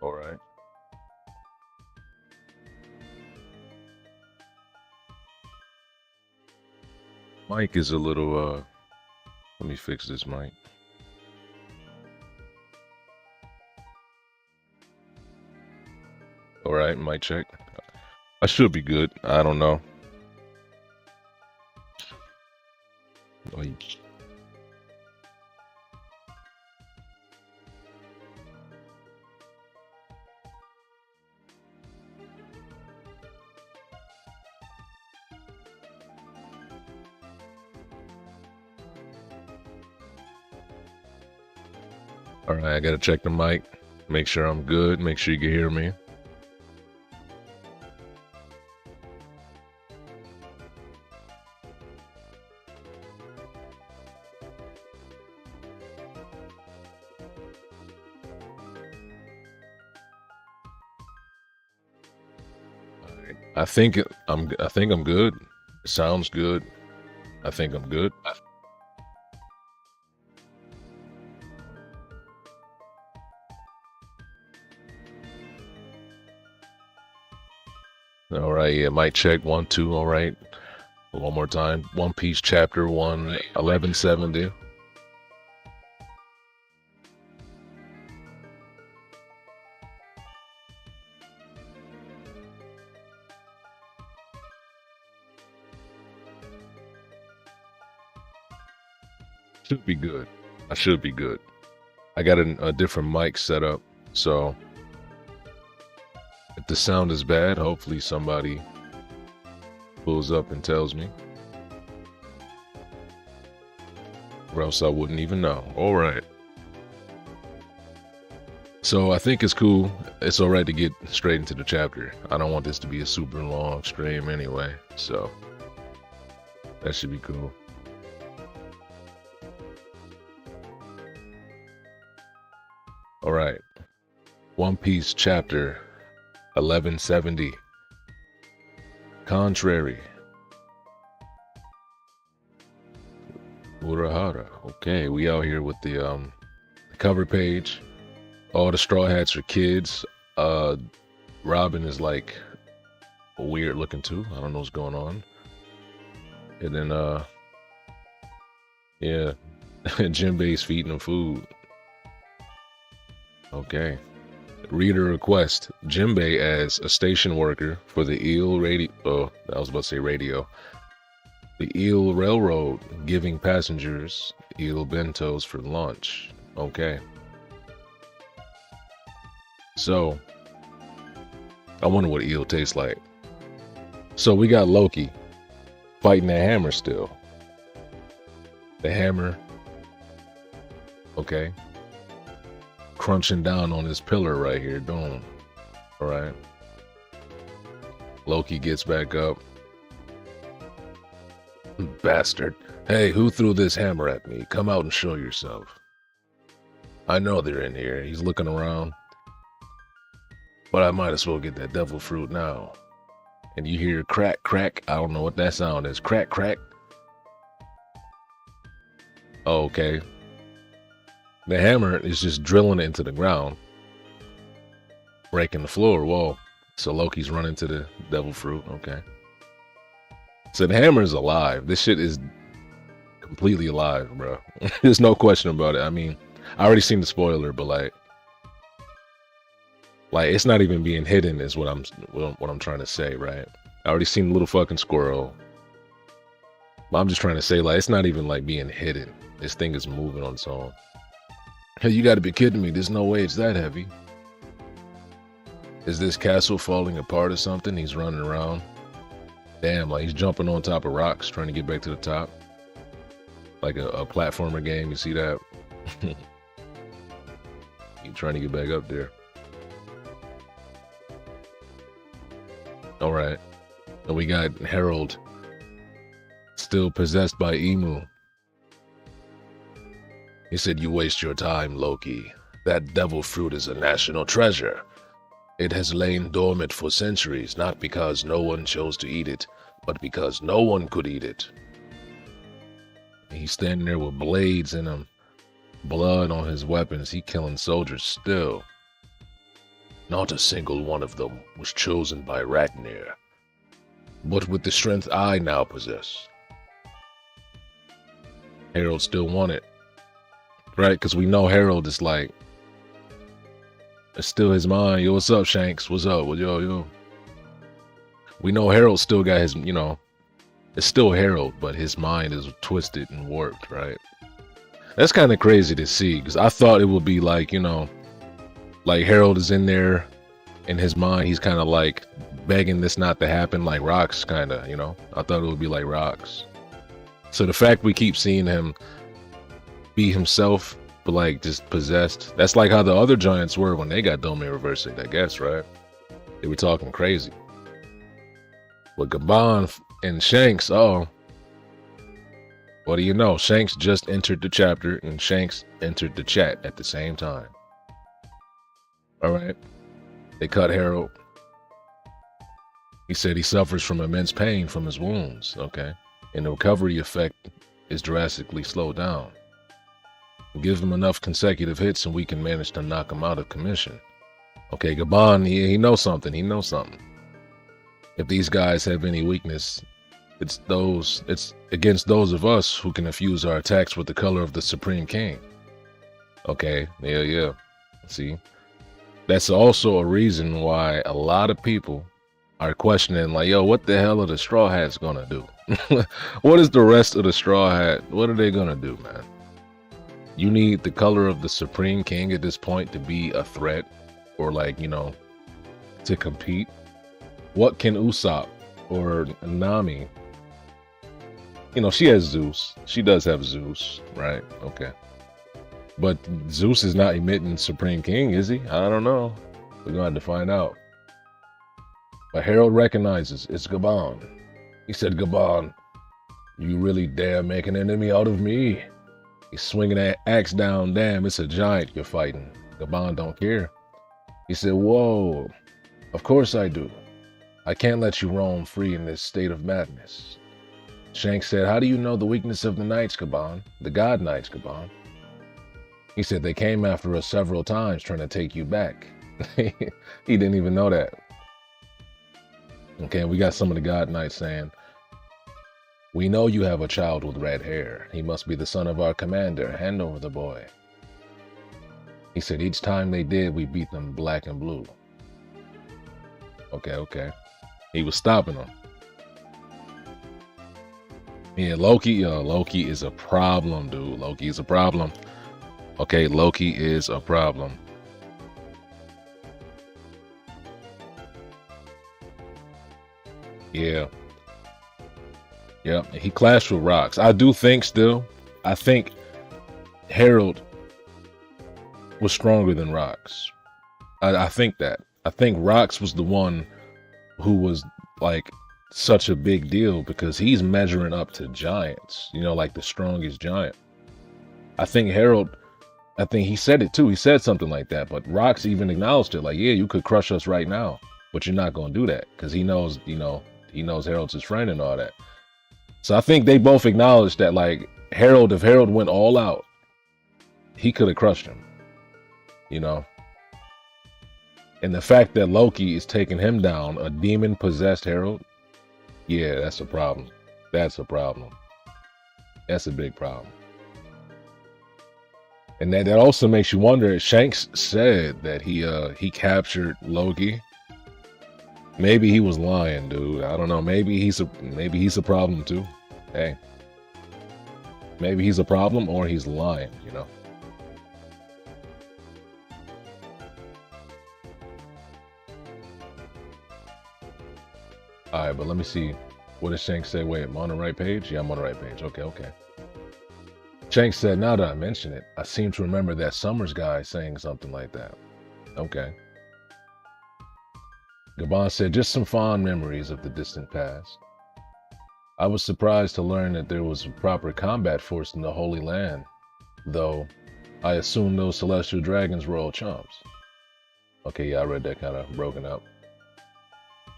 All right. Mic is a little, let me fix this mic. All right, mic check. I should be good. I don't know. Like, all right, I gotta check the mic. Make sure I'm good. Make sure you can hear me. I think I'm good. It sounds good. I think I'm good. All right, yeah, mic check 1 2. All right, one more time. One Piece chapter 1, 1170. Should be good. I should be good. I got a different mic set up, so if the sound is bad, hopefully somebody pulls up and tells me, or else I wouldn't even know. All right. So I think it's cool. It's all right to get straight into the chapter. I don't want this to be a super long stream anyway, so that should be cool. All right. One Piece chapter 1170. Contrary. Urahara. Okay, we out here with the cover page. All the Straw Hats are kids. Robin is like weird looking too. I don't know what's going on. And then yeah, Jinbei's feeding him food. Okay. Reader request Jinbei as a station worker for the Eel radio. Oh, I was about to say radio. The Eel Railroad, giving passengers eel bentos for lunch. Okay. So, I wonder what eel tastes like. So we got Loki fighting that hammer still. The hammer. Okay. Crunching down on this pillar right here. Boom. All right. Loki gets back up. Bastard. Hey, who threw this hammer at me? Come out and show yourself. I know they're in here. He's looking around. But I might as well get that devil fruit now. And you hear crack, crack. I don't know what that sound is. Crack, crack. Oh, okay. The hammer is just drilling into the ground. Breaking the floor. Whoa. So Loki's running to the devil fruit. Okay. So the hammer is alive. This shit is completely alive, bro. There's no question about it. I mean, I already seen the spoiler, but like it's not even being hidden is what I'm trying to say, right? I already seen the little fucking squirrel. But I'm just trying to say, like, it's not even like being hidden. This thing is moving on its own. Hey, you gotta be kidding me. There's no way it's that heavy. Is this castle falling apart or something? He's running around. Damn, like he's jumping on top of rocks trying to get back to the top. Like a platformer game, you see that? He's trying to get back up there. Alright. And we got Harold still possessed by Emu. He said, "You waste your time, Loki. That devil fruit is a national treasure. It has lain dormant for centuries, not because no one chose to eat it, but because no one could eat it." He's standing there with blades in him, blood on his weapons. He killing soldiers still. Not a single one of them was chosen by Ratnir, but with the strength I now possess. Harold still won it, right? Because we know Harold is like, it's still his mind. Yo, what's up, Shanks? What's up? Yo. We know Harold still got his, it's still Harold, but his mind is twisted and warped, right? That's kind of crazy to see, because I thought it would be like, like Harold is in there in his mind. He's kind of like begging this not to happen, like Rox, kind of, I thought it would be like Rox. So the fact we keep seeing him be himself, but like just possessed, that's like how the other giants were when they got domain reversed, I guess, right? They were talking crazy. But Gabon and Shanks, what do you know? Shanks just entered the chapter and Shanks entered the chat at the same time. All right. They cut Harold. He said he suffers from immense pain from his wounds, okay? And the recovery effect is drastically slowed down. Give him enough consecutive hits and we can manage to knock him out of commission. Okay, Gabon, he knows something. He knows something. If these guys have any weakness, it's against those of us who can infuse our attacks with the color of the Supreme King. Okay, yeah. See? That's also a reason why a lot of people are questioning, like, yo, what the hell are the Straw Hats gonna do? What is the rest of the Straw Hat? What are they gonna do, man? You need the color of the Supreme King at this point to be a threat, or like, to compete. What can Usopp or Nami? She has Zeus. She does have Zeus, right? Okay. But Zeus is not emitting Supreme King, is he? I don't know. We're gonna have to find out. But Harold recognizes it's Gabon. He said, Gabon, you really dare make an enemy out of me? He's swinging that axe down. Damn, it's a giant you're fighting. Gabon don't care. He said, whoa, of course I do. I can't let you roam free in this state of madness. Shanks said, how do you know the weakness of the Knights, Gabon? The God Knights, Gabon. He said, they came after us several times trying to take you back. He didn't even know that. Okay, we got some of the God Knights saying, we know you have a child with red hair. He must be the son of our commander. Hand over the boy. He said, each time they did, we beat them black and blue. Okay. He was stopping them. Yeah, Loki is a problem, dude. Loki is a problem. Okay, Loki is a problem. Yeah. He clashed with Rox. I think Harold was stronger than Rox. I think that. I think Rox was the one who was like such a big deal because he's measuring up to giants, like the strongest giant. I think he said it too. He said something like that, but Rox even acknowledged it. Like, yeah, you could crush us right now, but you're not going to do that because he knows, he knows Harold's his friend and all that. So I think they both acknowledged that, like, if Harold went all out, he could have crushed him, And the fact that Loki is taking him down, a demon-possessed Harold, yeah, that's a problem. That's a problem. That's a big problem. And that also makes you wonder, Shanks said that he captured Loki. Maybe he was lying, dude. I don't know. Maybe he's a problem too. Hey. Maybe he's a problem or he's lying, Alright, but let me see. What does Shanks say? Wait, am I on the right page? Yeah, I'm on the right page. Okay. Shanks said, now that I mention it, I seem to remember that Summers guy saying something like that. Okay. Gabon said, just some fond memories of the distant past. I was surprised to learn that there was a proper combat force in the Holy Land, though I assumed those celestial dragons were all chumps. Okay, yeah, I read that kind of broken up.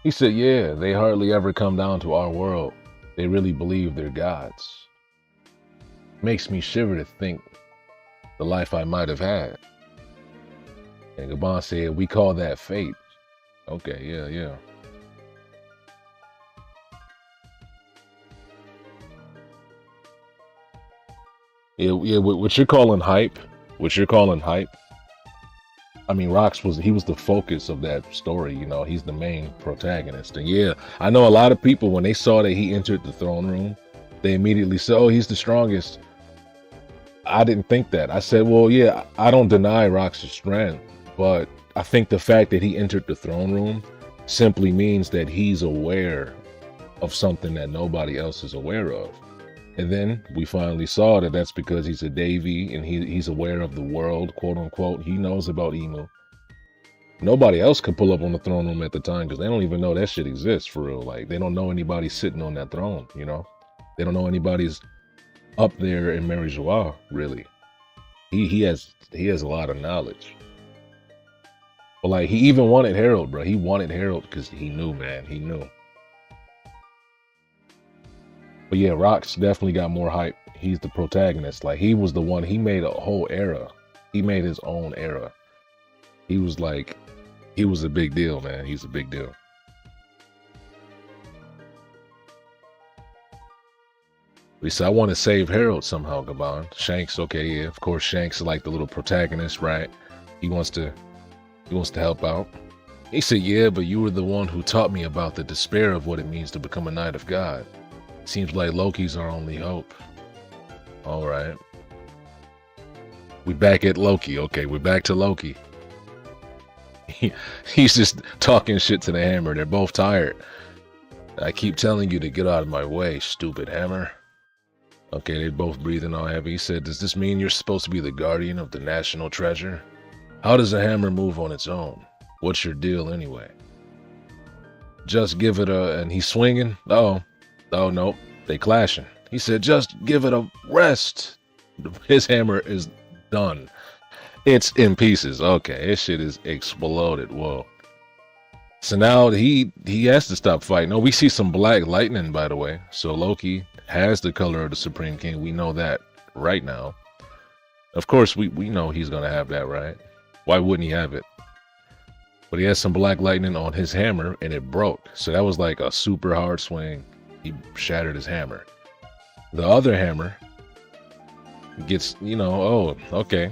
He said, yeah, they hardly ever come down to our world. They really believe they're gods. Makes me shiver to think the life I might have had. And Gabon said, we call that fate. Okay, yeah. Yeah, what you're calling hype, I mean, he was the focus of that story, you know, he's the main protagonist. And yeah, I know a lot of people, when they saw that he entered the throne room, they immediately said, oh, he's the strongest. I didn't think that. I said, well, yeah, I don't deny Rox's strength, but I think the fact that he entered the throne room simply means that he's aware of something that nobody else is aware of. And then we finally saw that that's because he's a Davy and he's aware of the world, quote unquote. He knows about Emu. Nobody else could pull up on the throne room at the time because they don't even know that shit exists for real. Like, they don't know anybody sitting on that throne, you know? They don't know anybody's up there in Mary Joie, really. He has a lot of knowledge. But like, he even wanted Harold, bro. He wanted Harold because he knew, man. He knew. But yeah, Rox definitely got more hype. He's the protagonist. Like, he was the one, he made a whole era. He made his own era. He was a big deal, man. He's a big deal. He said, I want to save Harold somehow, Gabon. Shanks, okay, yeah. Of course, Shanks is like the little protagonist, right? He wants to help out. He said, yeah, but you were the one who taught me about the despair of what it means to become a knight of God. Seems like Loki's our only hope. All right. We back at Loki. Okay, we're back to Loki. He's just talking shit to the Hammer. They're both tired. I keep telling you to get out of my way, stupid Hammer. Okay, they're both breathing all heavy. He said, does this mean you're supposed to be the guardian of the national treasure? How does a hammer move on its own? What's your deal anyway? Just give it a... And he's swinging? Oh, nope. They clashing. He said, just give it a rest. His hammer is done. It's in pieces. Okay, this shit is exploded. Whoa. So now he has to stop fighting. Oh, we see some black lightning, by the way. So Loki has the color of the Supreme King. We know that right now. Of course, we know he's going to have that, right? Why wouldn't he have it? But he has some black lightning on his hammer, and it broke. So that was like a super hard swing. He shattered his hammer. The other hammer gets, oh, okay.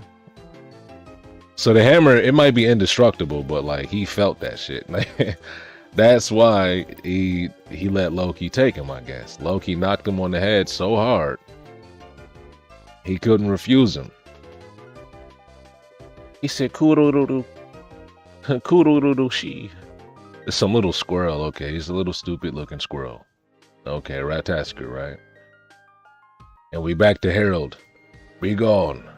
So the hammer, it might be indestructible, but like, he felt that shit. That's why he let Loki take him, I guess. Loki knocked him on the head so hard, he couldn't refuse him. He said, "Kururu, kururu she." It's some little squirrel. Okay, he's a little stupid looking squirrel. Okay, Ratasker, right? And we back to Harold. Be gone.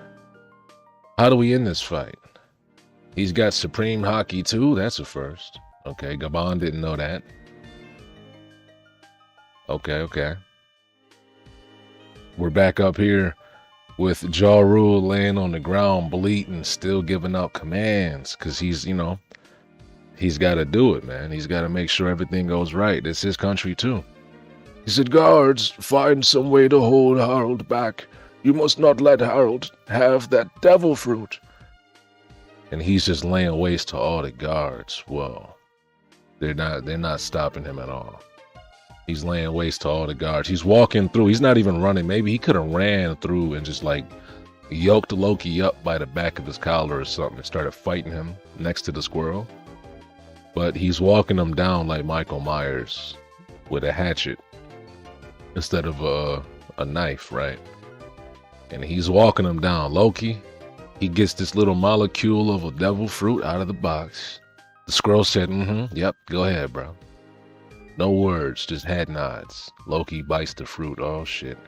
How do we end this fight? He's got Supreme Hockey too. That's a first. Okay, Gabon didn't know that. Okay. We're back up here with Ja Rule laying on the ground, bleeding, still giving out commands, because he's got to do it, man. He's got to make sure everything goes right. It's his country too. He said, guards, find some way to hold Harold back. You must not let Harold have that devil fruit. And he's just laying waste to all the guards. Well, they're not stopping him at all. He's laying waste to all the guards. He's walking through. He's not even running. Maybe he could have ran through and just like yoked Loki up by the back of his collar or something and started fighting him next to the squirrel. But he's walking him down like Michael Myers with a hatchet instead of a knife, right? And he's walking him down. Loki, he gets this little molecule of a devil fruit out of the box. The squirrel said, yep, go ahead, bro. No words, just head nods. Loki bites the fruit. Oh, shit.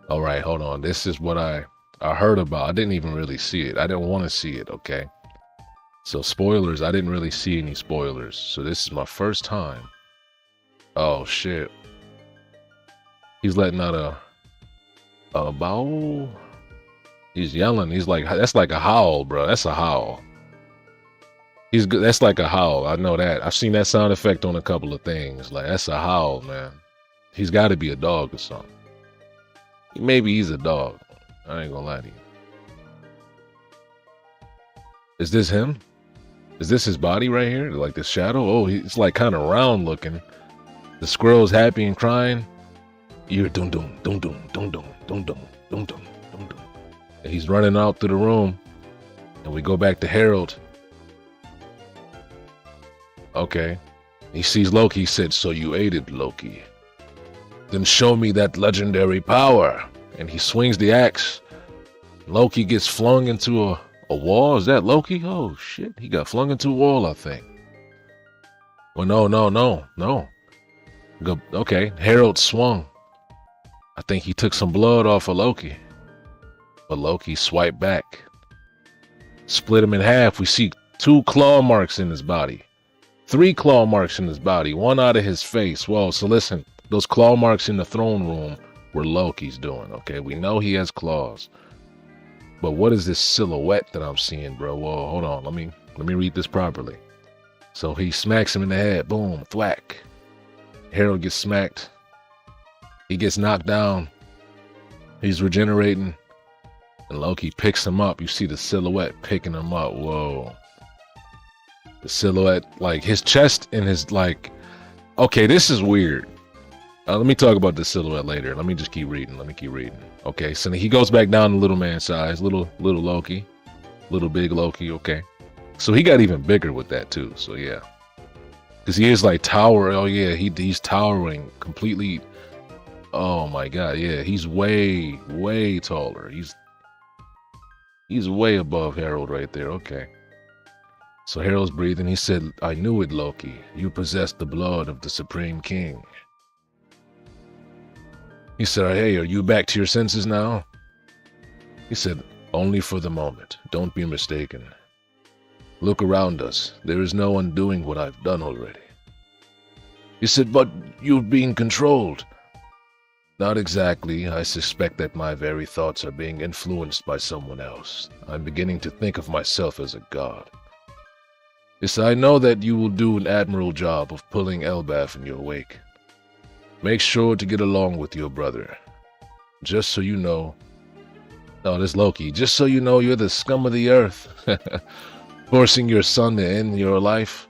All right, hold on. This is what I heard about. I didn't even really see it. I didn't want to see it, okay? So spoilers, I didn't really see any spoilers. So this is my first time. Oh, shit. He's letting out a bow. He's yelling. He's like, that's like a howl, bro. That's a howl. He's good. That's like a howl. I know that. I've seen that sound effect on a couple of things. Like, that's a howl, man. He's got to be a dog or something. Maybe he's a dog. I ain't gonna lie to you. Is this him? Is this his body right here? Like the shadow? Oh, he's like kind of round looking. The squirrel's happy and crying. You're dum dum dum dum dum dum dum dum dum dum dum dum. And he's running out through the room. And we go back to Harold. Okay. He sees Loki. He said, "So you aided Loki. Then show me that legendary power." And he swings the axe. Loki gets flung into a wall. Is that Loki? Oh shit. He got flung into a wall, I think. Well, no. Okay. Harold swung. I think he took some blood off of Loki. But Loki swiped back. Split him in half. We see 2 claw marks in his body. 3 claw marks in his body. 1 out of his face. Well, so listen. Those claw marks in the throne room were Loki's doing, okay? We know he has claws. But what is this silhouette that I'm seeing, bro? Whoa, hold on. Let me read this properly. So he smacks him in the head. Boom, thwack. Harold gets smacked. He gets knocked down. He's regenerating. And Loki picks him up. You see the silhouette picking him up. Whoa. The silhouette, like his chest and his, like... Okay, this is weird. Let me talk about the silhouette later. Let me just keep reading. Okay, so he goes back down to little man size. Little Loki. Little big Loki, okay. So he got even bigger with that too, so yeah. Because he is like towering. Oh yeah, he's towering completely. Oh my god, yeah. He's way, way taller. He's way above Harold right there, okay. So Harold's breathing. He said, "I knew it, Loki. You possess the blood of the Supreme King." He said, "Hey, are you back to your senses now?" He said, "Only for the moment. Don't be mistaken. Look around us. There is no one doing what I've done already." He said, "But you've been controlled." "Not exactly. I suspect that my very thoughts are being influenced by someone else. I'm beginning to think of myself as a god." He said, "I know that you will do an admirable job of pulling Elbaf in your wake. Make sure to get along with your brother. Just so you know..." Oh, this Loki. "Just so you know, you're the scum of the earth. Forcing your son to end your life.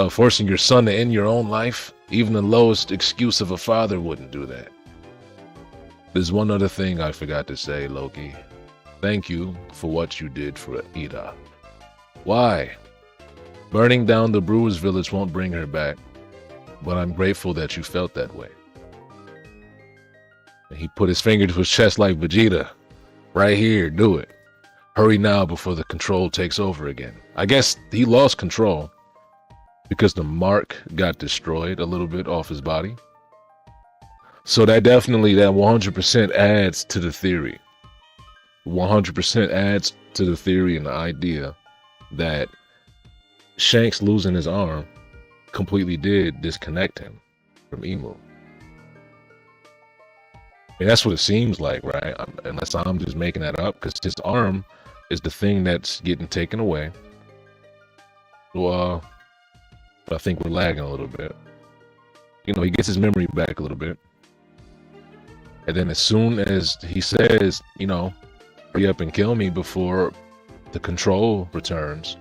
Forcing your son to end your own life. Even the lowest excuse of a father wouldn't do that. There's one other thing I forgot to say, Loki. Thank you for what you did for Ida." "Why?" "Burning down the Brewers village won't bring her back. But I'm grateful that you felt that way." And he put his finger to his chest like Vegeta. "Right here, do it. Hurry now before the control takes over again." I guess he lost control because the mark got destroyed a little bit off his body. So that 100% adds to the theory. 100% adds to the theory and the idea that Shanks losing his arm completely did disconnect him from Emu. I mean, that's what it seems like, right? Unless I'm just making that up, because his arm is the thing that's getting taken away. So, I think we're lagging a little bit. You know, he gets his memory back a little bit. And then as soon as he says, you know, hurry up and kill me before the control returns,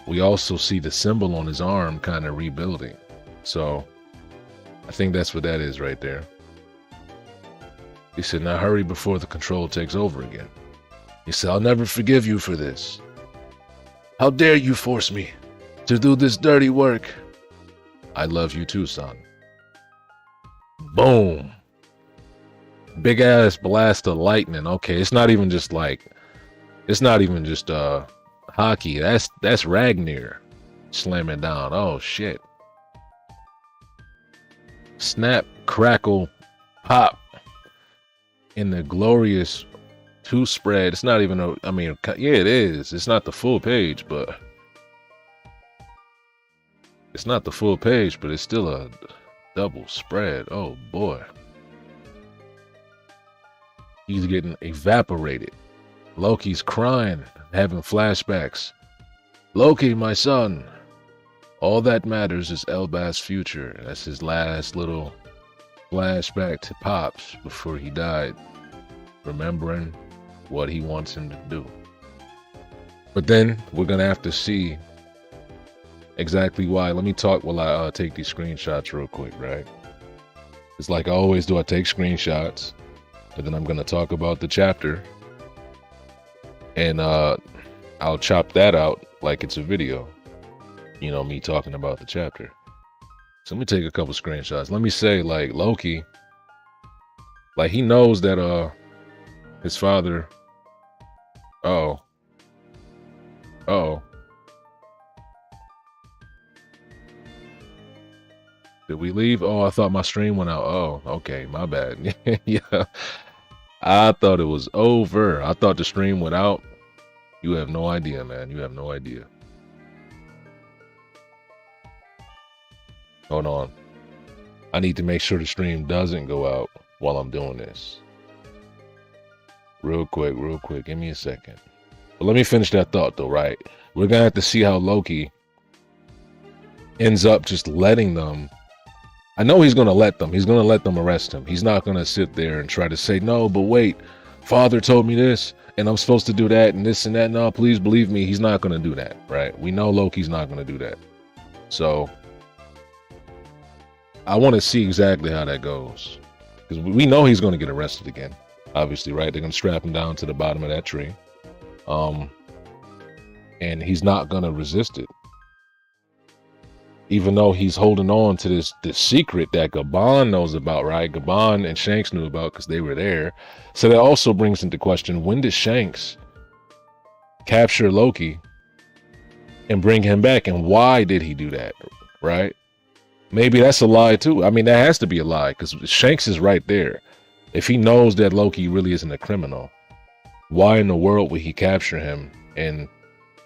we also see the symbol on his arm kind of rebuilding. So I think that's what that is right there. He said, "Now hurry before the control takes over again." He said, "I'll never forgive you for this. How dare you force me to do this dirty work?" "I love you too, son." Boom. Big ass blast of lightning. Okay, it's not even just hockey. That's Ragnar slamming down. Oh shit. Snap, crackle, pop in the glorious 2 spread. It's not even yeah, it is. It's not the full page, but it's still a double spread. Oh boy. He's getting evaporated. Loki's crying, having flashbacks. "Loki, my son. All that matters is Elbaf's future." That's his last little flashback to Pops before he died. Remembering what he wants him to do. But then we're gonna have to see exactly why. Let me talk while I take these screenshots real quick, right? It's like I always do. I take screenshots, and then I'm gonna talk about the chapter, and I'll chop that out like it's a video. You know, me talking about the chapter. So let me take a couple screenshots. Let me say, like, Loki, like, he knows that his father. Oh. Oh. Did we leave? Oh, I thought my stream went out. Oh, okay, my bad. Yeah. I thought it was over. I thought the stream went out. You have no idea, man. You have no idea. Hold on. I need to make sure the stream doesn't go out while I'm doing this. Real quick. Give me a second. But let me finish that thought, though, right? We're going to have to see how Loki ends up just letting them. I know he's going to let them. He's going to let them arrest him. He's not going to sit there and try to say, no, but wait, father told me this, and I'm supposed to do that, and this and that. No, please believe me. He's not going to do that, right? We know Loki's not going to do that. So I want to see exactly how that goes. Because we know he's going to get arrested again, obviously, right? They're going to strap him down to the bottom of that tree. And he's not going to resist it. Even though he's holding on to this secret that Gabon knows about, right? Gabon and Shanks knew about because they were there. So that also brings into question, when did Shanks capture Loki and bring him back? And why did he do that, right? Maybe that's a lie too. I mean, that has to be a lie because Shanks is right there. If he knows that Loki really isn't a criminal, why in the world would he capture him and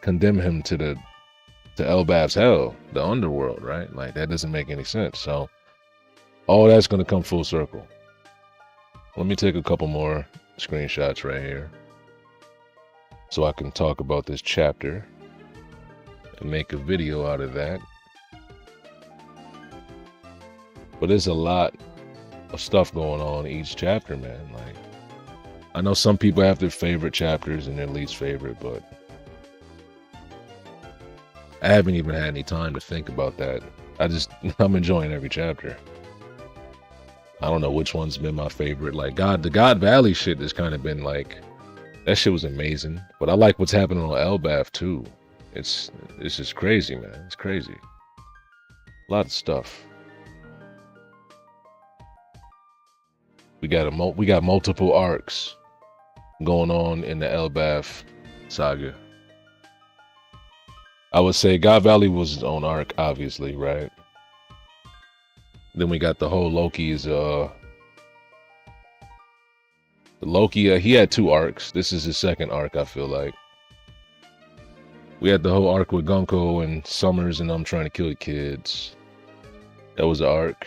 condemn him to Elbaf's hell, the underworld, right? Like, that doesn't make any sense. So all that's going to come full circle. Let me take a couple more screenshots right here so I can talk about this chapter and make a video out of that. But there's a lot of stuff going on in each chapter, man. Like, I know some people have their favorite chapters and their least favorite, but I haven't even had any time to think about that. I'm enjoying every chapter. I don't know which one's been my favorite. Like, the God Valley shit has kind of been like, that shit was amazing. But I like what's happening on Elbaf too. It's just crazy, man. It's crazy. A lot of stuff. We got multiple arcs going on in the Elbaf saga. I would say God Valley was his own arc, obviously, right? Then we got the whole Loki's Loki, he had 2 arcs. This is his second arc, I feel like. We had the whole arc with Gunko and Summers and them trying to kill the kids. That was an arc.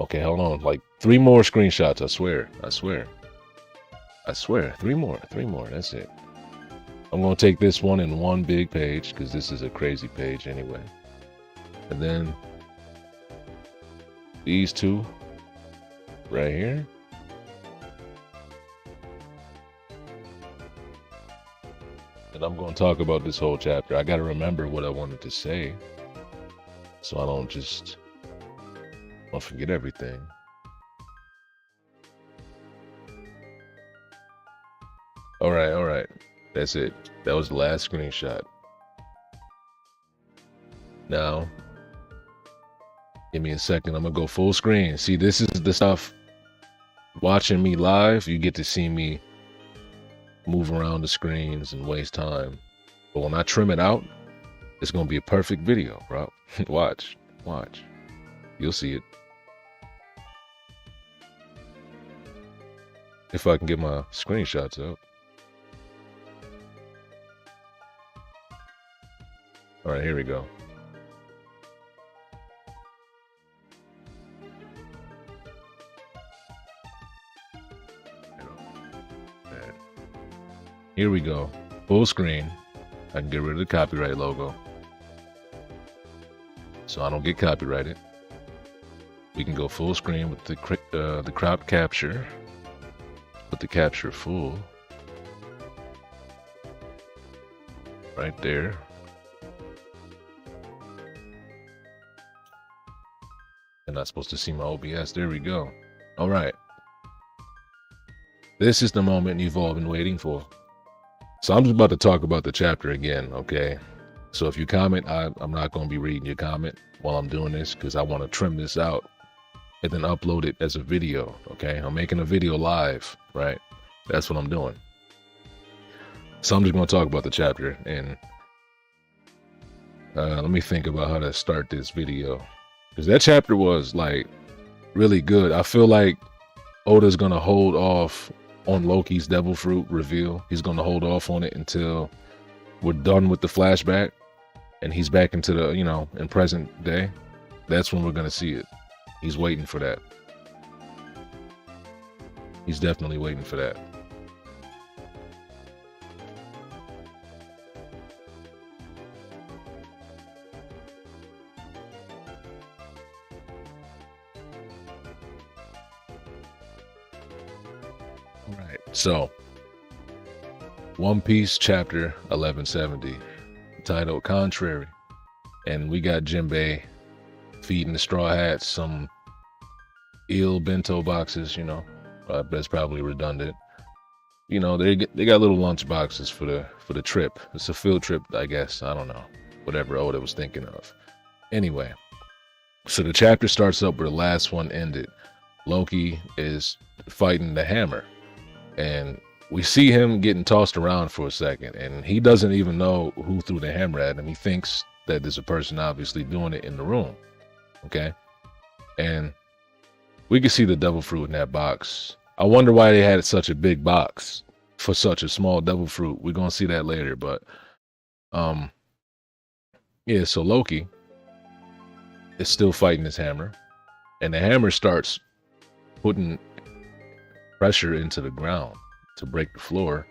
Okay, hold on. Like 3 more screenshots, I swear. 3 more. That's it. I'm going to take this one in one big page because this is a crazy page anyway. And then these 2 right here. And I'm going to talk about this whole chapter. I got to remember what I wanted to say so I don't just forget everything. All right. That's it. That was the last screenshot. Now, give me a second. I'm going to go full screen. See, this is the stuff. Watching me live, you get to see me move around the screens and waste time. But when I trim it out, it's going to be a perfect video, bro. Watch. You'll see it. If I can get my screenshots up. All right, here we go. Here we go. Full screen. I can get rid of the copyright logo, so I don't get copyrighted. We can go full screen with the crop capture. put the capture full. Right there. I'm not supposed to see my OBS. There we go. All right. This is the moment you've all been waiting for. So I'm just about to talk about the chapter again, okay? So if you comment, I'm not going to be reading your comment while I'm doing this because I want to trim this out and then upload it as a video, okay? I'm making a video live, right? That's what I'm doing. So I'm just going to talk about the chapter and let me think about how to start this video because that chapter was like really good. I feel like Oda's going to hold off on Loki's devil fruit reveal. He's going to hold off on it until we're done with the flashback and he's back into the, you know, in present day. That's when we're going to see it. He's waiting for that. He's definitely waiting for that. All right, so One Piece chapter 1170, titled Contrary. And we got Jinbei feeding the Straw Hats some eel bento boxes, you know. That's probably redundant. You know, they got little lunch boxes for the trip. It's a field trip, I guess. I don't know. Whatever Oda was thinking of. Anyway, so the chapter starts up where the last one ended. Loki is fighting the hammer. And we see him getting tossed around for a second. And he doesn't even know who threw the hammer at him. He thinks that there's a person obviously doing it in the room. Okay? And we can see the devil fruit in that box. I wonder why they had such a big box for such a small devil fruit. We're going to see that later. But, yeah, so Loki is still fighting his hammer. And the hammer starts putting pressure into the ground to break the floor.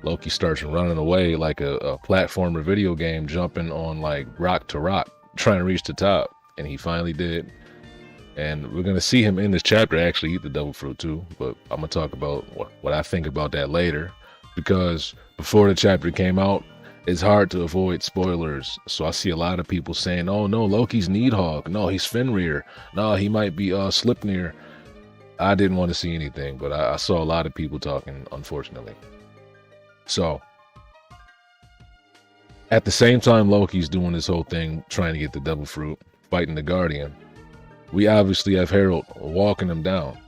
Loki starts running away like a platformer video game, jumping on like rock to rock, trying to reach the top. And he finally did. And we're going to see him in this chapter actually eat the devil fruit too. But I'm going to talk about what I think about that later. Because before the chapter came out, it's hard to avoid spoilers. So I see a lot of people saying, oh no, Loki's Needhog. No, he's Fenrir. No, he might be Slipnir. I didn't want to see anything, but I saw a lot of people talking, unfortunately. So, at the same time Loki's doing this whole thing, trying to get the devil fruit, fighting the Guardian, we obviously have Harold walking him down.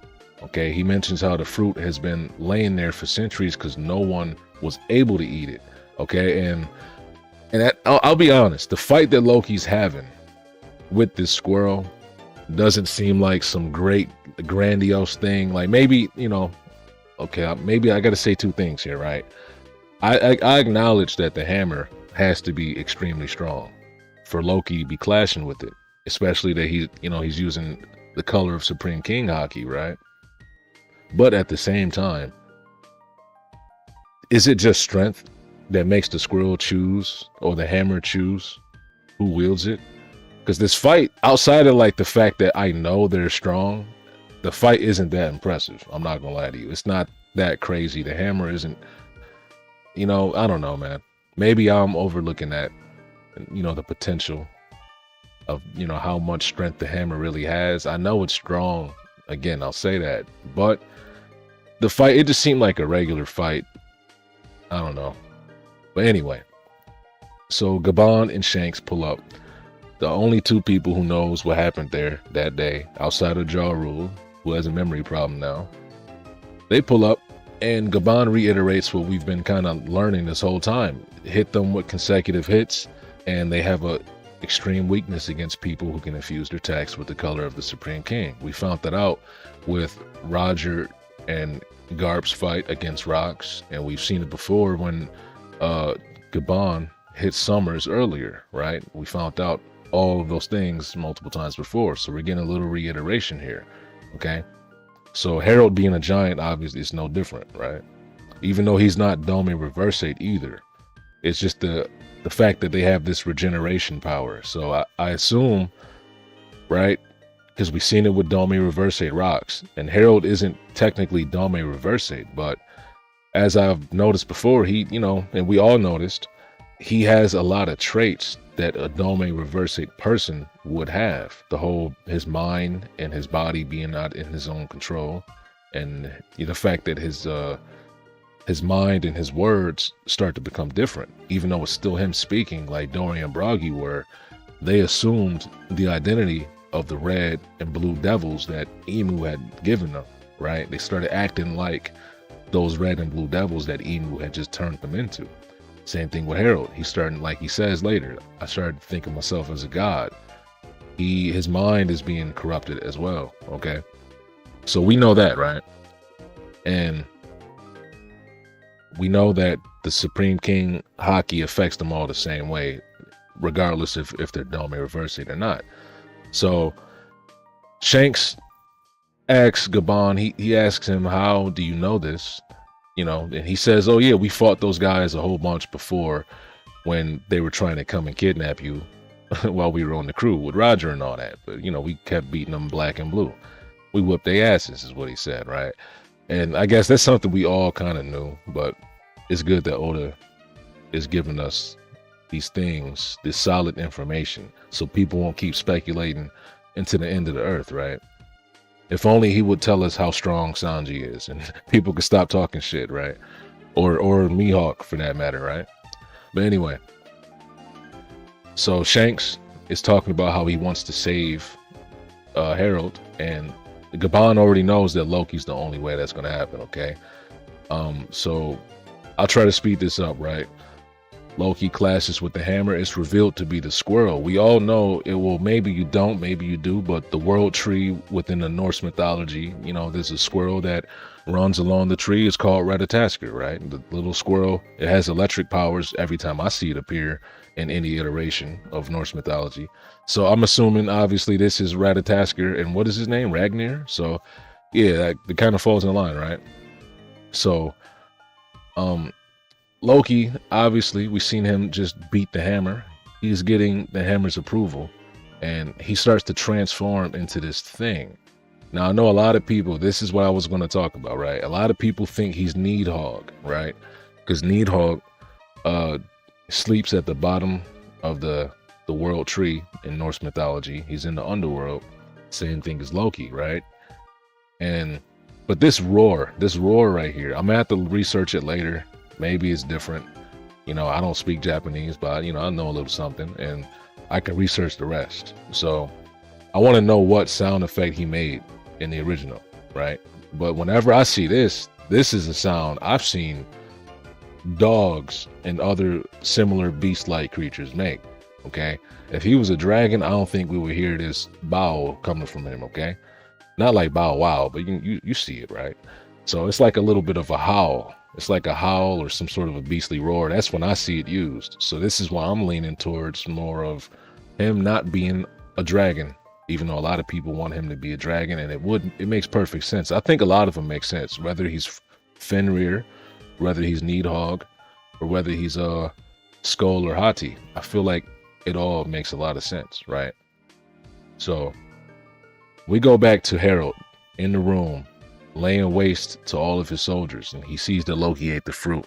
Okay, he mentions how the fruit has been laying there for centuries because no one was able to eat it. Okay, and I'll be honest, the fight that Loki's having with this squirrel doesn't seem like some great grandiose thing. Like maybe, you know, okay, maybe I got to say two things here, right? I acknowledge that the hammer has to be extremely strong for Loki to be clashing with it, especially that he's using the color of Supreme King hockey, right? But at the same time, is it just strength that makes the squirrel choose or the hammer choose who wields it? Because this fight, outside of like the fact that I know they're strong, the fight isn't that impressive. I'm not gonna lie to you. It's not that crazy. The hammer isn't, you know, I don't know, man. Maybe I'm overlooking that, you know, the potential of, you know, how much strength the hammer really has. I know it's strong. Again, I'll say that. But the fight, it just seemed like a regular fight. I don't know. But anyway, so Gabon and Shanks pull up. The only two people who knows what happened there that day, outside of Ja Rule, who has a memory problem now. They pull up, and Gabon reiterates what we've been kind of learning this whole time. Hit them with consecutive hits, and they have a extreme weakness against people who can infuse their attacks with the color of the Supreme King. We found that out with Roger and Garp's fight against Rocks, and we've seen it before when Gabon hit Summers earlier, right? We found out all of those things multiple times before, so we're getting a little reiteration here. Okay, so Harold being a giant obviously is no different, right? Even though he's not Dome Reversate either, it's just the fact that they have this regeneration power. So I assume, right, because we've seen it with Dome Reversate rocks. And Harold isn't technically Dome Reversate, but as I've noticed before, he, you know, and we all noticed, he has a lot of traits that a Dome Reversate person would have. The whole, his mind and his body being not in his own control, and the fact that his mind and his words start to become different, even though it's still him speaking like Dorian and Bragi were. They assumed the identity of the red and blue devils that Emu had given them, right? They started acting like those red and blue devils that Emu had just turned them into. Same thing with Harold. He's starting, like he says later, I started thinking myself as a god. His mind is being corrupted as well, okay? So we know that, right? And we know that the Supreme King Haki affects them all the same way, regardless if they're Dome Reversate or not. So Shanks asks Gabon, he asks him, how do you know this? You know, and he says, oh yeah, we fought those guys a whole bunch before when they were trying to come and kidnap you while we were on the crew with Roger and all that. But, you know, we kept beating them black and blue. We whooped their asses is what he said, right? And I guess that's something we all kind of knew, but it's good that Oda is giving us these things, this solid information, so people won't keep speculating into the end of the earth, right? If only he would tell us how strong Sanji is, and people could stop talking shit, right? Or Mihawk for that matter, right? But anyway, so Shanks is talking about how he wants to save Harold, and Gabon already knows that Loki's the only way that's going to happen, okay? So I'll try to speed this up, right? Loki clashes with the hammer. It's revealed to be the squirrel. We all know it will, maybe you don't, maybe you do, but the world tree within the Norse mythology, you know, there's a squirrel that runs along the tree. It's called Ratatoskr, right? The little squirrel, it has electric powers every time I see it appear in any iteration of Norse mythology. So I'm assuming, obviously, this is Ratatoskr, and what is his name? Ragnir? So, yeah, that kind of falls in line, right? So, Loki, obviously, we've seen him just beat the hammer. He's getting the hammer's approval, and he starts to transform into this thing. Now, I know a lot of people, this is what I was going to talk about, right? A lot of people think he's Needhog, right? Because Needhog sleeps at the bottom of the world tree in Norse mythology. He's in the underworld. Same thing as Loki, right? But this roar right here, I'm gonna have to research it later. Maybe it's different. You know, I don't speak Japanese, but, you know, I know a little something, and I can research the rest. So I want to know what sound effect he made in the original, right? But whenever I see this is a sound I've seen dogs and other similar beast-like creatures make, okay? If he was a dragon, I don't think we would hear this bow coming from him, okay? Not like bow wow, but you see it, right? So it's like a little bit of a howl. It's like a howl or some sort of a beastly roar. That's when I see it used. So this is why I'm leaning towards more of him not being a dragon, even though a lot of people want him to be a dragon, and it makes perfect sense. I think a lot of them make sense, whether he's Fenrir, whether he's Needhog, or whether he's Skull or Hati. I feel like it all makes a lot of sense, right? So we go back to Harold in the room, laying waste to all of his soldiers, and he sees that Loki ate the fruit.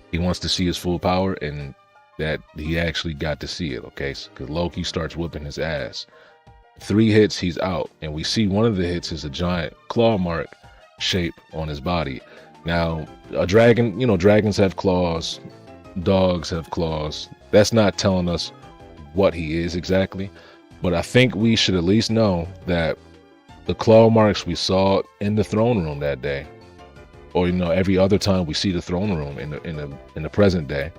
He wants to see his full power, and that he actually got to see it, okay? Because Loki starts whooping his ass. 3 hits, he's out, and we see one of the hits is a giant claw mark shape on his body. Now, a dragon, you know, dragons have claws, dogs have claws. That's not telling us what he is exactly, but I think we should at least know that the claw marks we saw in the throne room that day, or, you know, every other time we see the throne room in the present day,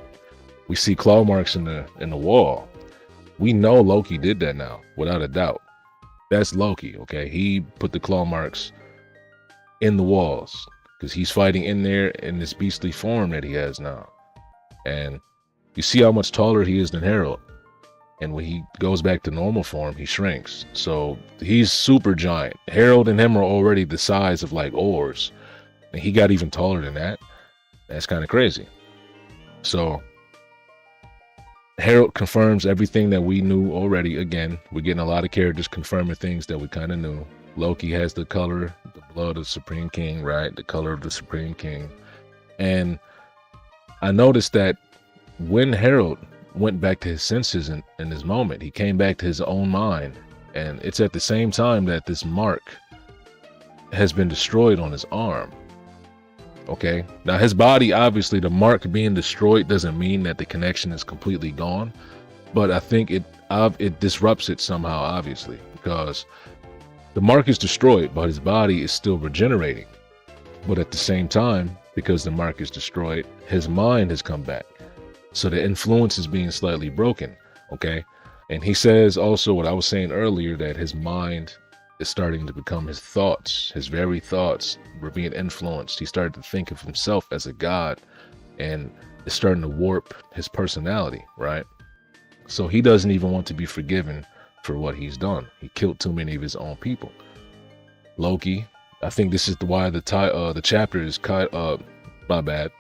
we see claw marks in the wall. We know Loki did that now, without a doubt. That's Loki, okay? He put the claw marks in the walls because he's fighting in there in this beastly form that he has now. And you see how much taller he is than Harold. And when he goes back to normal form, he shrinks. So he's super giant. Harold and him are already the size of like oars, and he got even taller than that. That's kind of crazy. So Harold confirms everything that we knew already. Again, we're getting a lot of characters confirming things that we kind of knew. Loki has the color, the blood of the Supreme King, right? The color of the Supreme King. And I noticed that when Harold went back to his senses in this moment, he came back to his own mind. And it's at the same time that this mark has been destroyed on his arm. Okay, now his body, obviously the mark being destroyed doesn't mean that the connection is completely gone, but I think it disrupts it somehow, obviously, because the mark is destroyed, but his body is still regenerating. But at the same time, because the mark is destroyed, his mind has come back. So the influence is being slightly broken, okay? And he says also what I was saying earlier, that his mind is starting to become his thoughts. His very thoughts were being influenced. He started to think of himself as a god, and it's starting to warp his personality, right? So he doesn't even want to be forgiven for what he's done. He killed too many of his own people. Loki, I think this is why the chapter is my bad.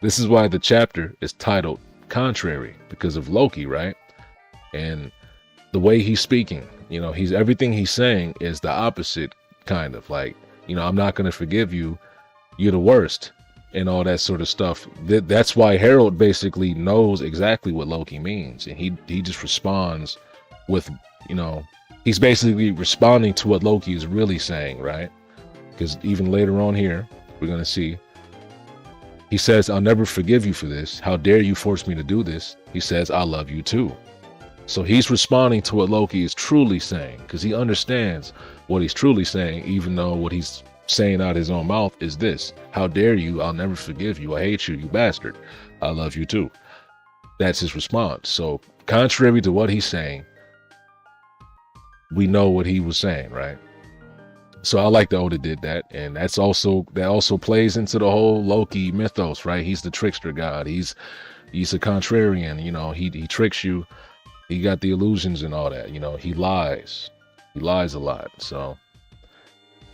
This is why the chapter is titled Contrary, because of Loki, right? And the way he's speaking, you know, everything he's saying is the opposite, kind of like, you know, I'm not going to forgive you, you're the worst, and all that sort of stuff. That's why Harold basically knows exactly what Loki means, and he just responds with, you know, he's basically responding to what Loki is really saying, right? Because even later on here, we're going to see, he says, I'll never forgive you for this. How dare you force me to do this? He says, I love you too. So he's responding to what Loki is truly saying, because he understands what he's truly saying, even though what he's saying out his own mouth is this: how dare you? I'll never forgive you. I hate you, you bastard. I love you too. That's his response. So contrary to what he's saying, we know what he was saying, right? So I like that Oda did that, and that also plays into the whole Loki mythos, right? He's the trickster god. He's a contrarian, you know, he tricks you. He got the illusions and all that, you know, he lies a lot. So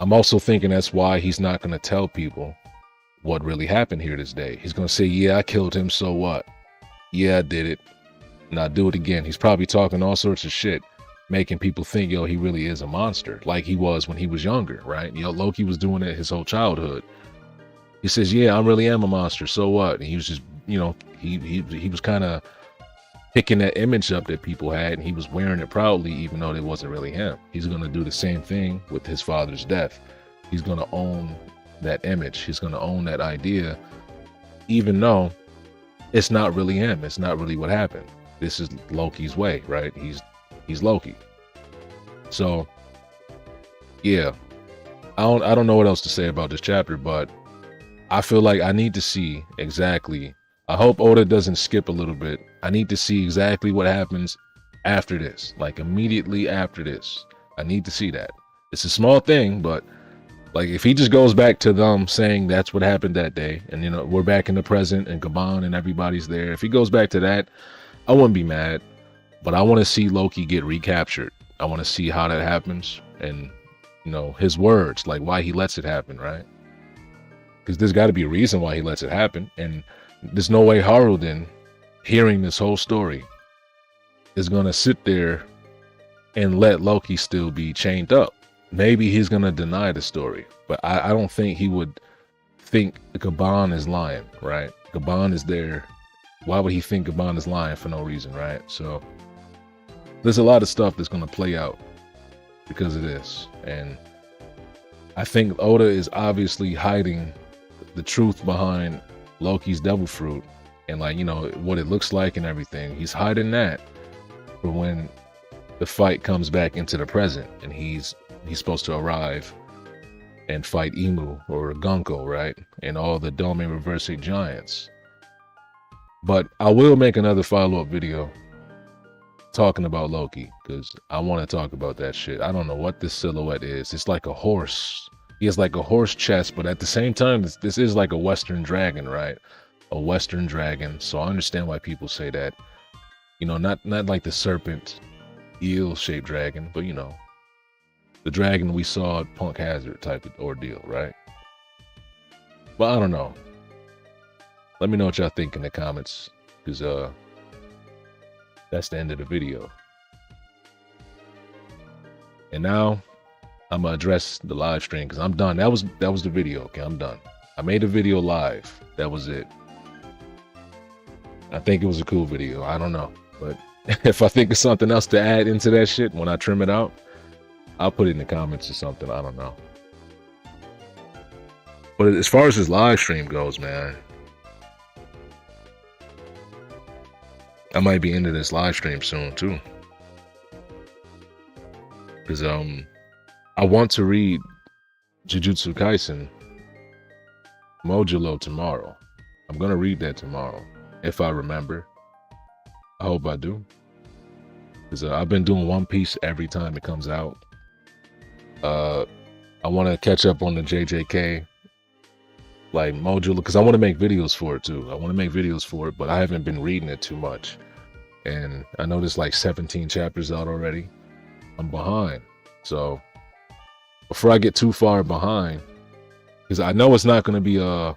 I'm also thinking that's why he's not going to tell people what really happened here this day. He's going to say, yeah, I killed him, so what? Yeah, I did it, and I'll do it again. He's probably talking all sorts of shit, making people think, yo, he really is a monster, like he was when he was younger, right? You know, Loki was doing it his whole childhood. He says, yeah, I really am a monster, so what? And he was just, you know, he was kind of picking that image up that people had, and he was wearing it proudly, even though it wasn't really him. He's going to do the same thing with his father's death. He's going to own that image. He's going to own that idea, even though it's not really him. It's not really what happened. This is Loki's way, right? He's Loki. So yeah, I don't know what else to say about this chapter, but I feel like I need to see exactly, I hope Oda doesn't skip a little bit. I need to see exactly what happens after this, like immediately after this. I need to see that. It's a small thing, but like if he just goes back to them saying that's what happened that day, and you know, we're back in the present and Gabon and everybody's there. If he goes back to that, I wouldn't be mad, but I want to see Loki get recaptured. I want to see how that happens, and you know, his words, like why he lets it happen, right? Because there's got to be a reason why he lets it happen, and there's no way Haraldin, hearing this whole story, is going to sit there and let Loki still be chained up. Maybe he's going to deny the story, but I don't think he would think Gabon is lying, right? Gabon is there. Why would he think Gabon is lying for no reason, right? So there's a lot of stuff that's going to play out because of this. And I think Oda is obviously hiding the truth behind Loki's devil fruit and, like, you know, what it looks like and everything. He's hiding that for when the fight comes back into the present and he's supposed to arrive and fight Emu or Gunko, right? And all the Dome Reverse giants. But I will make another follow-up video talking about Loki, because I want to talk about that shit. I don't know what this silhouette is. It's like a horse. He has like a horse chest, but at the same time, this is like a Western dragon, right? A Western dragon. So I understand why people say that. You know, not like the serpent, eel-shaped dragon, but you know, the dragon we saw at Punk Hazard type of ordeal, right? But I don't know. Let me know what y'all think in the comments, because That's the end of the video. And now I'm gonna address the live stream because I'm done. That was the video. Okay, I'm done. I made a video live. That was it. I think it was a cool video. I don't know, but if I think of something else to add into that shit when I trim it out, I'll put it in the comments or something. I don't know. But as far as his live stream goes, man, I might be into this live stream soon too. Because I want to read Jujutsu Kaisen Modulo tomorrow. I'm gonna read that tomorrow if I remember. I hope I do. Because I've been doing One Piece every time it comes out. I want to catch up on the JJK like Modulo because I want to make videos for it too. I want to make videos for it, but I haven't been reading it too much. And I know there's like 17 chapters out already. I'm behind. So before I get too far behind, because I know it's not going to be a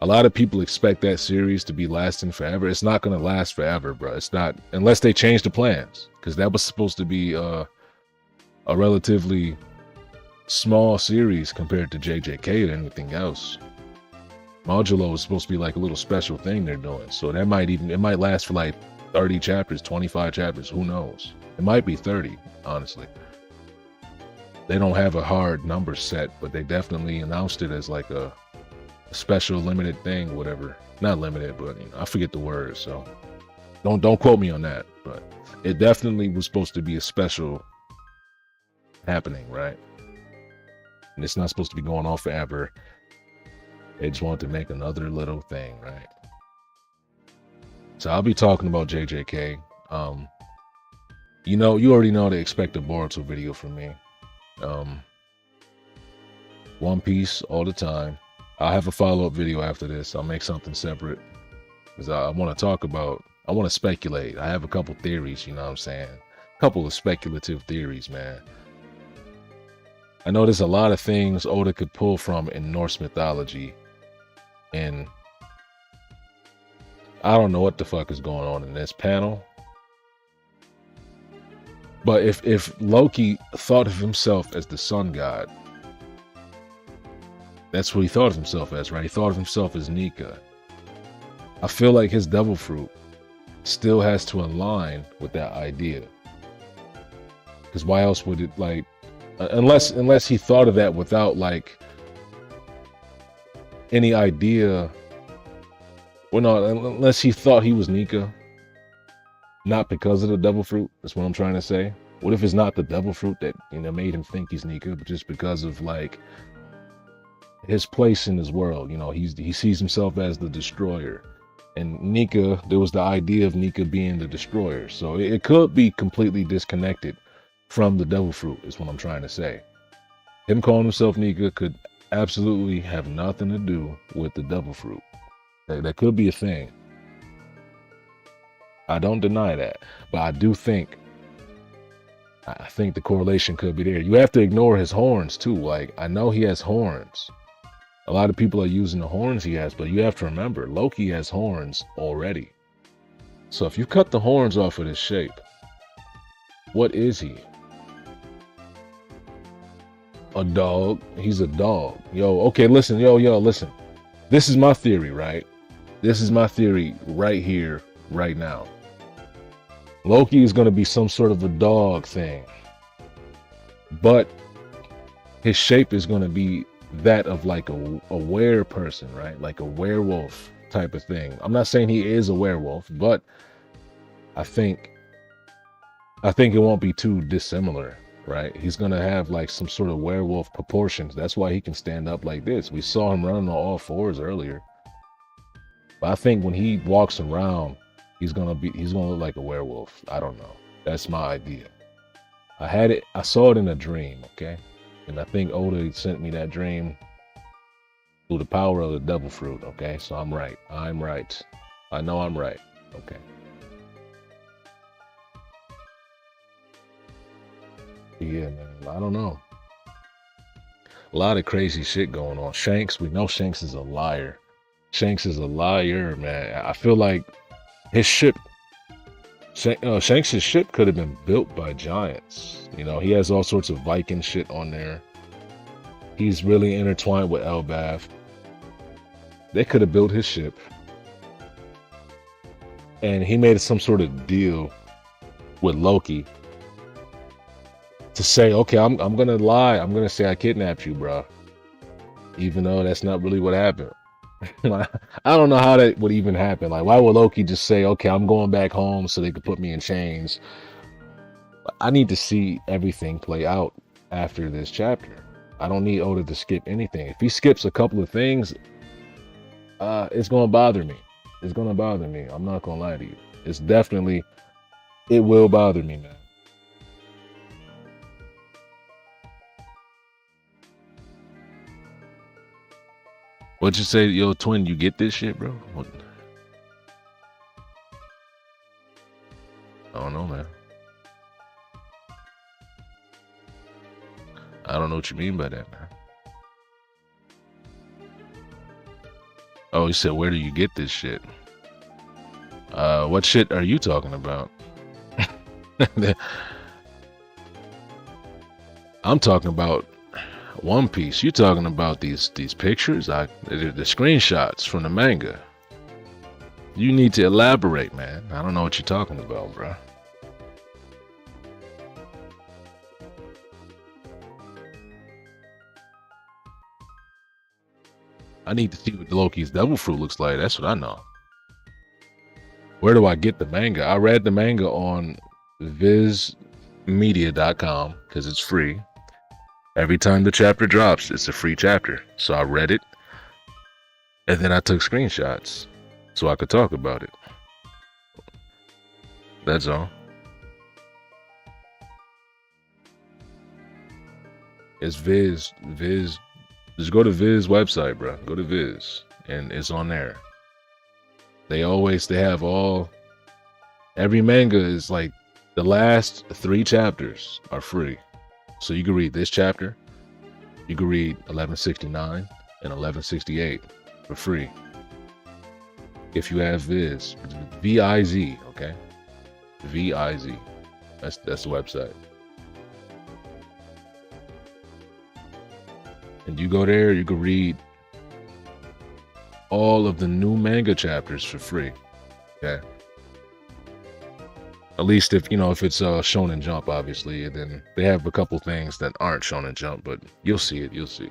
lot of people expect that series to be lasting forever. It's not going to last forever, bro. It's not, unless they change the plans, because that was supposed to be a relatively small series compared to JJK or anything else. Modulo is supposed to be like a little special thing they're doing. So that might even, it might last for like 30 chapters, 25 chapters, who knows? It might be 30, honestly. They don't have a hard number set, but they definitely announced it as like a special limited thing, whatever. Not limited, but you know, I forget the word, so don't quote me on that. But it definitely was supposed to be a special happening, right? And it's not supposed to be going on forever. They just wanted to make another little thing, right? So I'll be talking about JJK. You know, you already know to expect a Boruto video from me. One Piece all the time. I'll have a follow-up video after this. I'll make something separate because I want to talk about, I want to speculate. I have a couple theories, you know what I'm saying? A couple of speculative theories, man. I know there's a lot of things Oda could pull from in Norse mythology, and I don't know what the fuck is going on in this panel. But if Loki thought of himself as the sun god, that's what he thought of himself as, right? He thought of himself as Nika. I feel like his devil fruit still has to align with that idea. Because why else would it, like, unless he thought of that without like any idea, well, no, unless he thought he was Nika, not because of the devil fruit. That's what I'm trying to say. What if it's not the devil fruit that, you know, made him think he's Nika, but just because of like his place in his world? You know, he sees himself as the destroyer, and Nika, there was the idea of Nika being the destroyer. So it could be completely disconnected from the devil fruit, is what I'm trying to say. Him calling himself Nika could absolutely have nothing to do with the devil fruit. That could be a thing. I don't deny that, but I do think, I think the correlation could be there. You have to ignore his horns too. Like, I know he has horns. A lot of people are using the horns he has, but you have to remember, Loki has horns already. So if you cut the horns off of his shape, what is he? A dog. He's a dog. Yo, okay, listen, yo, listen. This is my theory, right? This is my theory right here, right now. Loki is going to be some sort of a dog thing, but his shape is going to be that of like a were person, right? Like a werewolf type of thing. I'm not saying he is a werewolf, but I think it won't be too dissimilar, right? He's going to have like some sort of werewolf proportions. That's why he can stand up like this. We saw him running on all fours earlier. But I think when he walks around, he's gonna look like a werewolf. I don't know. That's my idea. I saw it in a dream, okay? And I think Oda sent me that dream through the power of the devil fruit, okay? So I'm right. I'm right. I know I'm right. Okay. Yeah, man. I don't know. A lot of crazy shit going on. Shanks, we know Shanks is a liar. Shanks is a liar, man. I feel like his ship Shanks' ship could have been built by giants. You know, he has all sorts of Viking shit on there. He's really intertwined with Elbaf. They could have built his ship. And he made some sort of deal with Loki to say, okay, I'm gonna lie. I'm gonna say I kidnapped you, bro. Even though that's not really what happened. I don't know how that would even happen. Like, why would Loki just say, okay, I'm going back home so they could put me in chains? I need to see everything play out after this chapter. I don't need Oda to skip anything. If he skips a couple of things, it's gonna bother me. It's gonna bother me. I'm not gonna lie to you. It will bother me, man. What'd you say, yo, twin? You get this shit, bro? What? I don't know, man. I don't know what you mean by that, man. Oh, you said, where do you get this shit? What shit are you talking about? I'm talking about One Piece. You talking about these pictures? The screenshots from the manga. You need to elaborate, man. I don't know what you're talking about, bro. I need to see what Loki's devil fruit looks like. That's what I know. Where do I get the manga? I read the manga on vizmedia.com because it's free. Every time the chapter drops, it's a free chapter. So I read it, and then I took screenshots so I could talk about it. That's all. It's Viz. Just go to Viz website, bro. Go to Viz, and it's on there. They have every manga is like the last 3 chapters are free. So you can read this chapter, you can read 1169 and 1168 for free. If you have Viz, V-I-Z, okay? V-I-Z. That's the website. And you go there, you can read all of the new manga chapters for free. Okay. At least if it's Shonen Jump, obviously, and then they have a couple things that aren't Shonen Jump, but you'll see it. You'll see.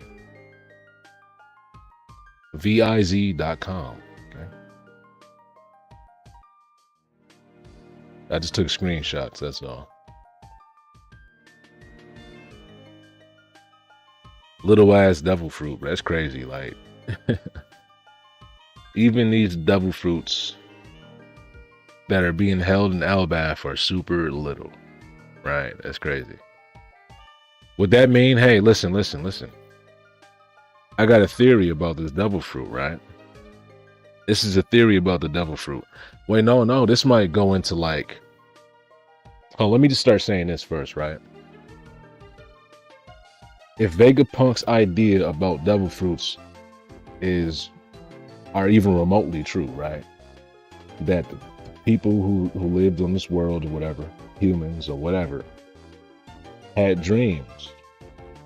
Viz.com. Okay. I just took screenshots. That's all. Little ass devil fruit. That's crazy. Like, even these devil fruits that are being held in Elbaf are super little. Right? That's crazy. Would that mean, hey, listen. I got a theory about this devil fruit, right? This is a theory about the devil fruit. Wait, no. This might go into like... Oh, let me just start saying this first, right? If Vegapunk's idea about devil fruits are even remotely true, right? That the people who lived on this world or whatever, humans or whatever, had dreams,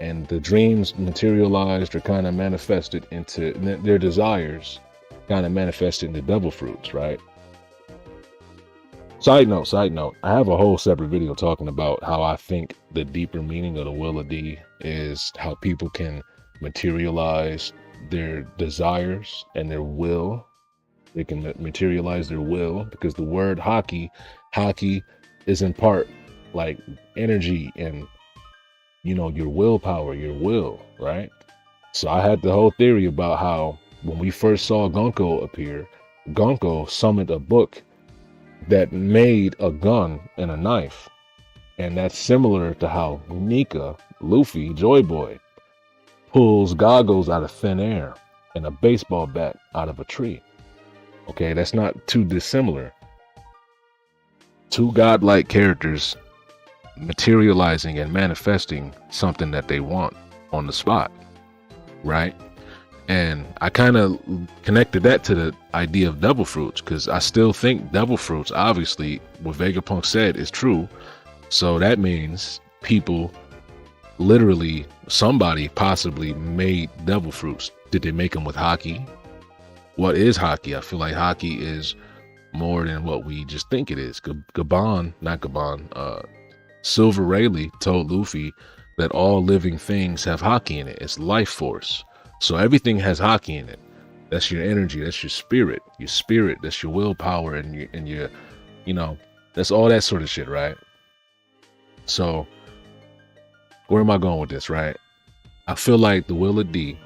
and the dreams materialized or kind of manifested into their desires, kind of manifested into devil fruits, right? Side note, I have a whole separate video talking about how I think the deeper meaning of the Will of D is how people can materialize their desires and their will. They can materialize their will, because the word haki is in part like energy and, your willpower, your will, right? So I had the whole theory about how when we first saw Gonko appear, Gonko summoned a book that made a gun and a knife. And that's similar to how Nika, Luffy, Joy Boy, pulls goggles out of thin air and a baseball bat out of a tree. Okay, that's not too dissimilar. 2 godlike characters materializing and manifesting something that they want on the spot, right? And I kind of connected that to the idea of devil fruits, because I still think devil fruits, obviously, what Vegapunk said is true. So that means people, literally, somebody possibly made devil fruits. Did they make them with hockey? What is hockey? I feel like hockey is more than what we just think it is. Silver Rayleigh told Luffy that all living things have hockey in it. It's life force. So everything has hockey in it. That's your energy. That's your spirit. Your spirit. That's your willpower and your, you know, that's all that sort of shit, right? So where am I going with this, right? I feel like the Will of D,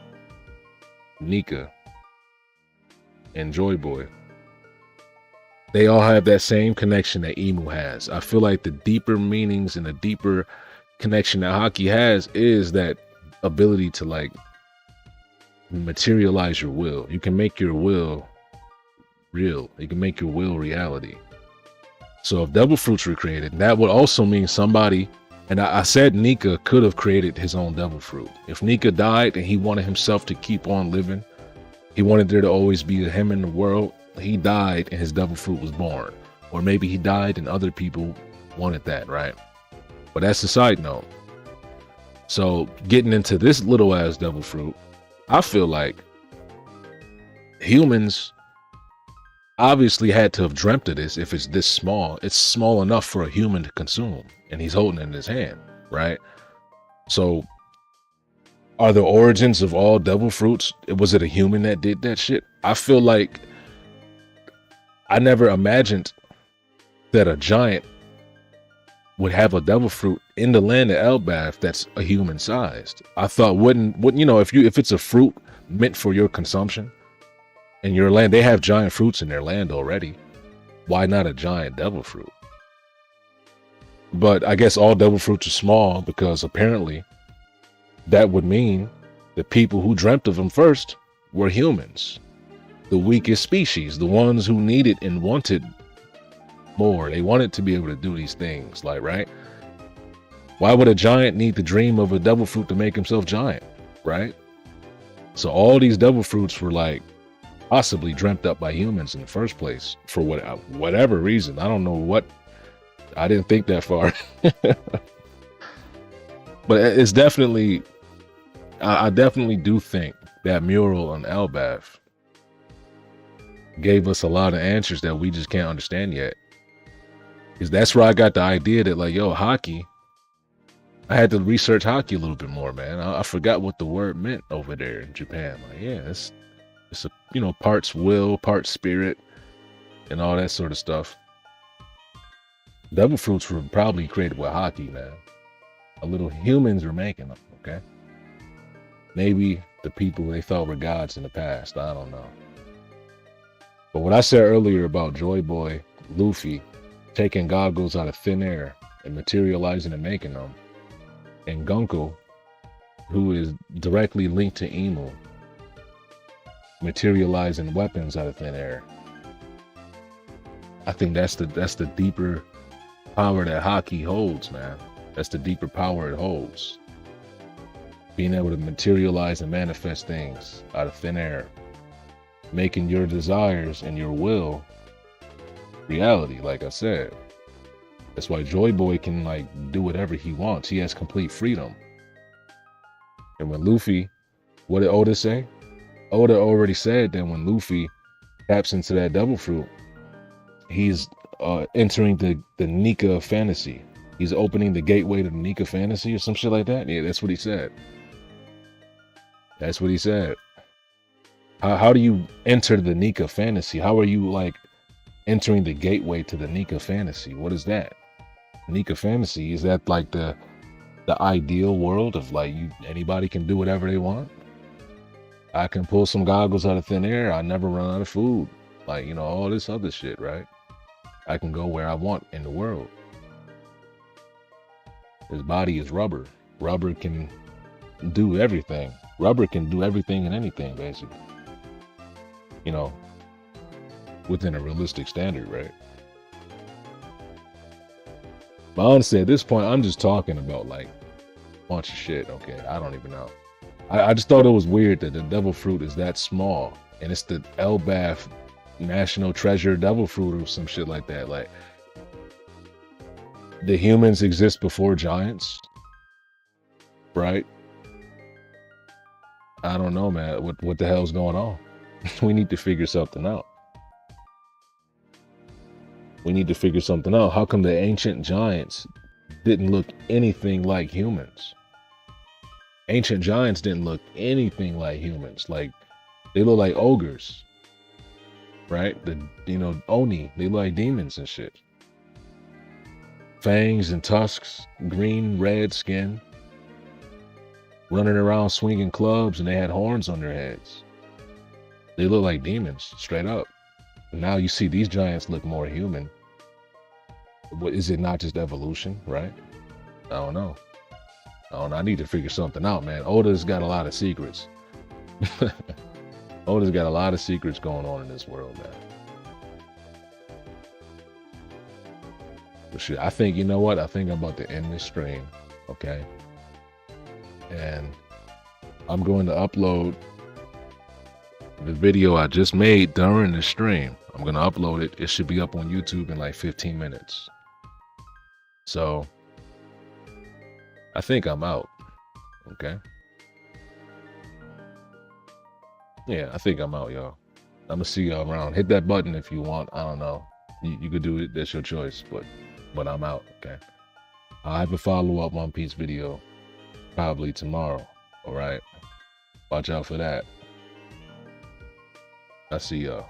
Nika, and Joy Boy, they all have that same connection that Emu has. I feel like the deeper meanings and the deeper connection that hockey has is that ability to like materialize your will. You can make your will real. You can make your will reality. So if devil fruits were created, that would also mean somebody, and I said Nika could have created his own devil fruit. If Nika died and he wanted himself to keep on living, he wanted there to always be a him in the world, he died and his devil fruit was born. Or maybe he died and other people wanted that, right? But that's a side note. So getting into this little ass devil fruit, I feel like humans obviously had to have dreamt of this. If it's this small, it's small enough for a human to consume, and he's holding it in his hand, right? So are the origins of all devil fruits, was it a human that did that shit? I feel like I never imagined that a giant would have a devil fruit in the land of Elbaf that's a human sized. I thought wouldn't you know, if it's a fruit meant for your consumption in your land, they have giant fruits in their land already. Why not a giant devil fruit? But I guess all devil fruits are small because apparently that would mean the people who dreamt of them first were humans, the weakest species, the ones who needed and wanted more. They wanted to be able to do these things, like, right? Why would a giant need to dream of a devil fruit to make himself giant, right? So all these devil fruits were like possibly dreamt up by humans in the first place for whatever reason. I don't know what. I didn't think that far. But it's definitely, I definitely do think that mural on Elbaf gave us a lot of answers that we just can't understand yet. Because that's where I got the idea that, like, yo, hockey, I had to research hockey a little bit more, man. I forgot what the word meant over there in Japan. Like, yeah, it's a, you know, parts will, parts spirit, and all that sort of stuff. Devil fruits were probably created with hockey, man. A little humans were making them, okay? Maybe the people they thought were gods in the past, I don't know. But what I said earlier about Joy Boy, Luffy, taking goggles out of thin air and materializing and making them, and Gunko, who is directly linked to Emu, materializing weapons out of thin air. I think that's the deeper power that hockey holds, man. That's the deeper power it holds. Being able to materialize and manifest things out of thin air, making your desires and your will reality, like I said. That's why Joy Boy can, like, do whatever he wants. He has complete freedom. And when Luffy, what did Oda say? Oda already said that when Luffy taps into that devil fruit, he's entering the Nika fantasy. He's opening the gateway to the Nika fantasy or some shit like that. Yeah, that's what he said. That's what he said. How do you enter the Nika fantasy? How are you, like, entering the gateway to the Nika fantasy? What is that? Nika fantasy, is that like the ideal world of, like, anybody can do whatever they want? I can pull some goggles out of thin air. I never run out of food. Like, you know, all this other shit, right? I can go where I want in the world. His body is rubber. Rubber can do everything. Rubber can do everything and anything, basically. You know, within a realistic standard, right? But honestly, at this point, I'm just talking about, like, a bunch of shit, okay? I don't even know. I just thought it was weird that the devil fruit is that small, and it's the Elbath National Treasure devil fruit or some shit like that. Like, the humans exist before giants, right? I don't know, man. What the hell's going on? We need to figure something out. We need to figure something out. How come the ancient giants didn't look anything like humans? Ancient giants didn't look anything like humans. Like, they look like ogres, right? Oni, they look like demons and shit. Fangs and tusks, green, red skin, running around swinging clubs, and they had horns on their heads. They look like demons, straight up. And now you see these giants look more human. What is it? Not just evolution, right? I don't know. I need to figure something out, man. Oda's got a lot of secrets. Oda's got a lot of secrets going on in this world, man. But shit, I think, you know what? I think I'm about to end this stream, okay? And I'm going to upload the video I just made during the stream. I'm going to upload it. It should be up on YouTube in like 15 minutes. So, I think I'm out, okay? Yeah, I think I'm out, y'all. I'm going to see y'all around. Hit that button if you want. I don't know. You could do it. That's your choice, but I'm out, okay? I'll have a follow-up One Piece video probably tomorrow, all right? Watch out for that. I see y'all.